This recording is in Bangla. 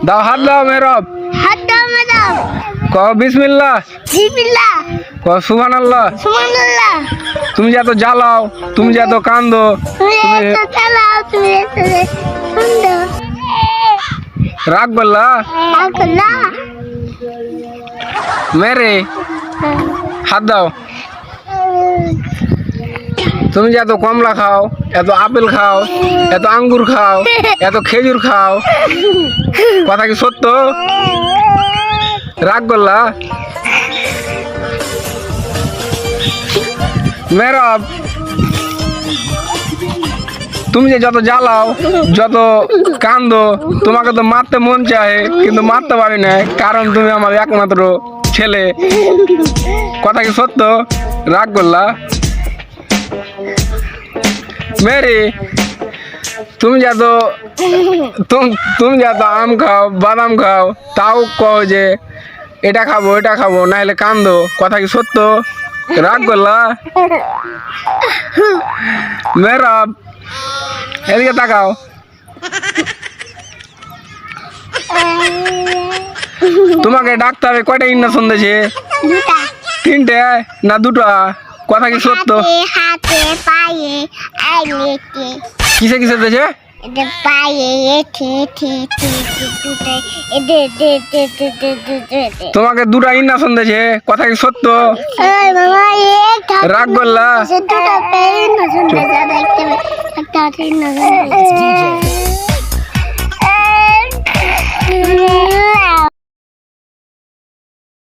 দাও হাত দাও মেহরব। হাত দাও ম্যাডাম। কও বিসমিল্লাহ। বিসমিল্লাহ। কও সুবহানাল্লাহ। সুবহানাল্লাহ। তুমি যে এত জ্বালাও, তুমি যে এত কান্দো, তুমি এত চালাও, তুমি এত সুন্দর। রাগ করলা না মেরে হাত দাও। তুমি যে এত কমলা খাও, এত আপেল খাও, এত আঙ্গুর খাও, এত খেজুর খাও, কথা কি সত্য? রাগ করলা মেহরব। তুমি যে যত জ্বালাও, যত কান্দো, তোমাকে তো মারতে মন চায় কিন্তু মারতে পারি না, কারণ তুমি আমার একমাত্র ছেলে। কথা কি সত্য? রাগ করলা মেরি। তুমি যত তুমি যত আম খাও, বাদাম খাও, তাও কও যে এটা খাবো এটা খাবো, না হলে কান্দো। কথা কি সত্য? রাগ করলা মেহরব। এদিকে তাকাও। তোমাকে ডাকতে হবে কয়টা ইঞ্জেকশন দিয়েছে? দুটা। তিনটে না দুটা? কথা কি সত্য? হাতে পায়ে আইলেতে। কিসে কিসে দিয়েছে? এতে পায়ে এঠে এঠে এঠে দুটাই এদে দে দে দে দে দে দে দে। তোমাকে দুটা ইঞ্জেকশন দিয়েছে। কথা কি সত্য? এই মামা একটা রাগ করলা দুটা পেন না শুনতে যাবে একটা আছে না